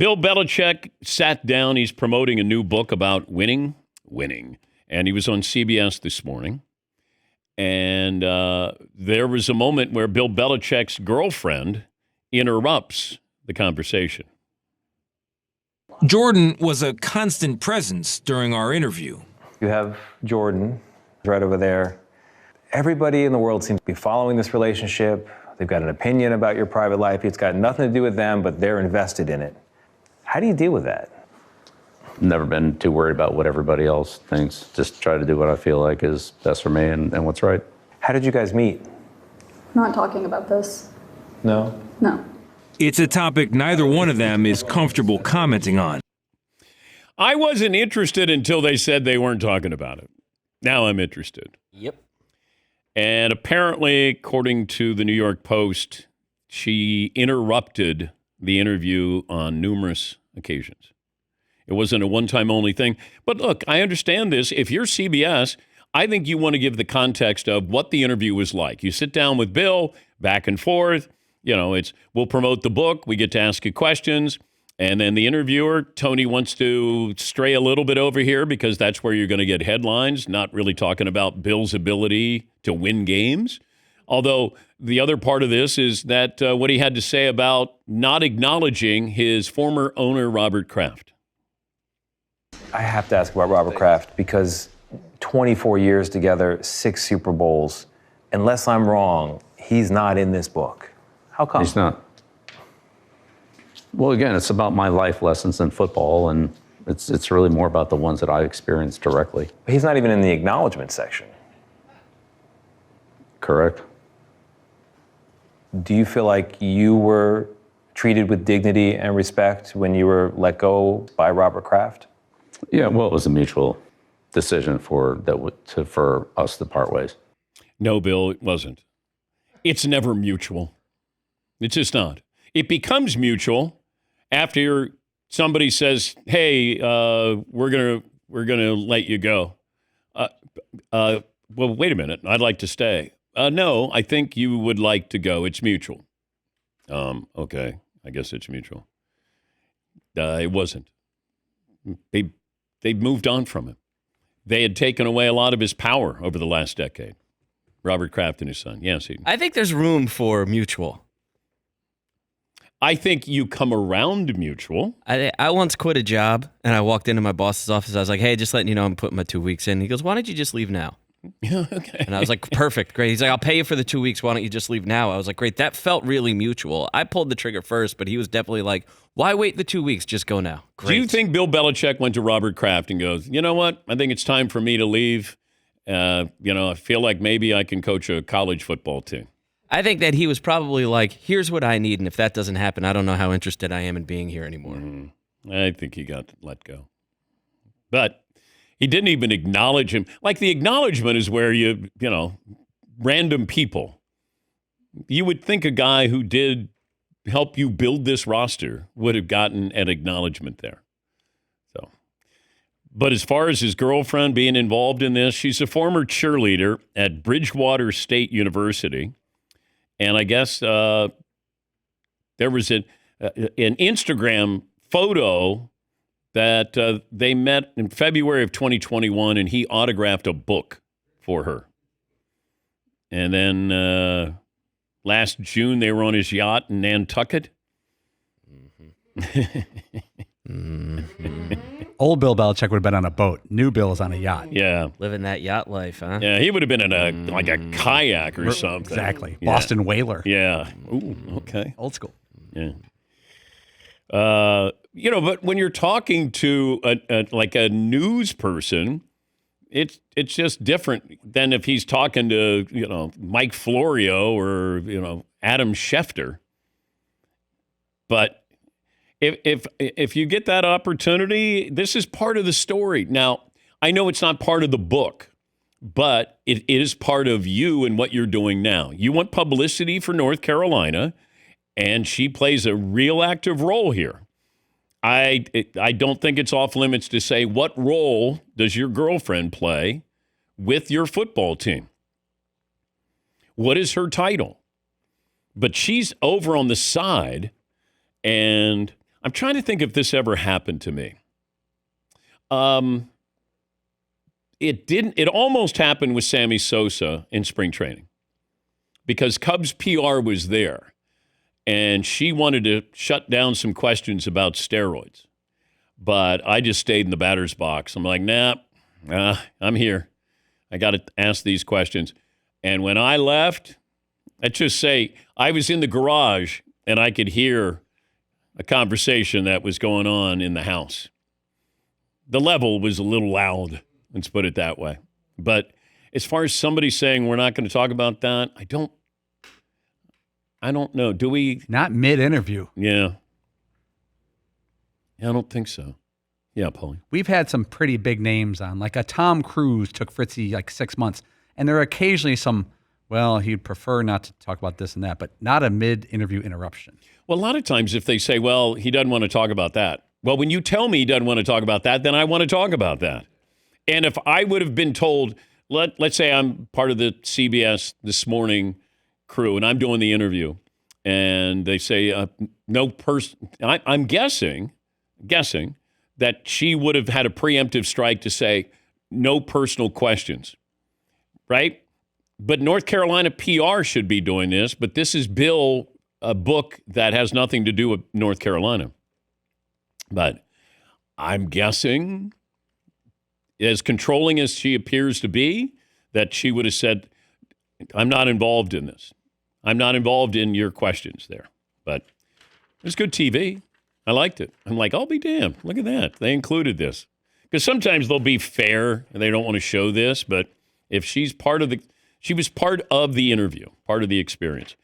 Bill Belichick sat down. He's promoting a new book about winning. And he was on CBS this morning. And there was a moment where Bill Belichick's girlfriend interrupts the conversation. Jordan was a constant presence during our interview. You have Jordan right over there. Everybody in the world seems to be following this relationship. They've got an opinion about your private life. It's got nothing to do with them, but they're invested in it. How do you deal with that? Never been too worried about what everybody else thinks. Just try to do what I feel like is best for me and what's right. How did you guys meet? Not talking about this. No? No. It's a topic neither one of them is comfortable commenting on. I wasn't interested until they said they weren't talking about it. Now I'm interested. Yep. And apparently, according to the New York Post, she interrupted the interview on numerous occasions. It wasn't a one-time only thing. But look, I understand this. If you're CBS, I think you want to give the context of what the interview was like. You sit down with Bill, back and forth. You know, we'll promote the book. We get to ask you questions. And then the interviewer, Tony, wants to stray a little bit over here because that's where you're going to get headlines, not really talking about Bill's ability to win games. Although the other part of this is that what he had to say about not acknowledging his former owner, Robert Kraft. I have to ask about Robert Kraft because 24 years together, 6 Super Bowls. Unless I'm wrong, he's not in this book. How come? He's not. Well, again, it's about my life lessons in football, and it's really more about the ones that I experienced directly. But he's not even in the acknowledgement section. Correct. Do you feel like you were treated with dignity and respect when you were let go by Robert Kraft? Yeah, well, it was a mutual decision for us to part ways. No, Bill, it wasn't. It's never mutual. It's just not. It becomes mutual after somebody says, "Hey, we're gonna let you go." Well, wait a minute. I'd like to stay. No, I think you would like to go. It's mutual. Okay, I guess it's mutual. It wasn't. They moved on from him. They had taken away a lot of his power over the last decade. Robert Kraft and his son. Yes, I think there's room for mutual. I think you come around mutual. I once quit a job, and I walked into my boss's office. I was like, hey, just letting you know I'm putting my 2 weeks in. He goes, why don't you just leave now? Yeah, okay. And I was like, perfect, great. He's like, I'll pay you for the 2 weeks. Why don't you just leave now? I was like, great. That felt really mutual. I pulled the trigger first, but he was definitely like, why wait the 2 weeks? Just go now. Great. Do you think Bill Belichick went to Robert Kraft and goes, you know what? I think it's time for me to leave. I feel like maybe I can coach a college football team. I think that he was probably like, here's what I need, and if that doesn't happen, I don't know how interested I am in being here anymore. I think he got let go. But he didn't even acknowledge him. Like, the acknowledgement is where random people. You would think a guy who did help you build this roster would have gotten an acknowledgement there. So, but as far as his girlfriend being involved in this, she's a former cheerleader at Bridgewater State University. And I guess there was an Instagram photo that they met in February of 2021, and he autographed a book for her. And then last June, they were on his yacht in Nantucket. Old Bill Belichick would have been on a boat. New Bill is on a yacht. Yeah. Living that yacht life, huh? Yeah, he would have been in a kayak or something. Exactly. Yeah. Boston whaler. Yeah. Ooh, okay. Old school. Yeah. But when you're talking to a news person, it's just different than if he's talking to, Mike Florio or, Adam Schefter. But if you get that opportunity, this is part of the story. Now, I know it's not part of the book, but it is part of you and what you're doing now. You want publicity for North Carolina, and she plays a real active role here. I don't think it's off limits to say, what role does your girlfriend play with your football team? What is her title? But she's over on the side, and I'm trying to think if this ever happened to me. It didn't. It almost happened with Sammy Sosa in spring training because Cubs PR was there, and she wanted to shut down some questions about steroids. But I just stayed in the batter's box. I'm like, nah, I'm here. I got to ask these questions. And when I left, let's just say I was in the garage and I could hear a conversation that was going on in the house. The level was a little loud, let's put it that way. But as far as somebody saying we're not going to talk about that, I don't know. Do we? Not mid-interview. Yeah. I don't think so. Yeah, Paulie. We've had some pretty big names on. Like a Tom Cruise took Fritzy like 6 months. And there are occasionally some, well, he'd prefer not to talk about this and that, but not a mid-interview interruption. Well, a lot of times if they say, well, he doesn't want to talk about that. Well, when you tell me he doesn't want to talk about that, then I want to talk about that. And if I would have been told, let's say I'm part of the CBS This Morning crew and I'm doing the interview and they say, no person, I'm guessing that she would have had a preemptive strike to say no personal questions, right? But North Carolina PR should be doing this, but this is Bill, a book that has nothing to do with North Carolina. But I'm guessing, as controlling as she appears to be, that she would have said, I'm not involved in this. I'm not involved in your questions there. But it was good TV. I liked it. I'm like, I'll be damned. Look at that. They included this. Because sometimes they'll be fair and they don't want to show this, but if she was part of the interview, part of the experience.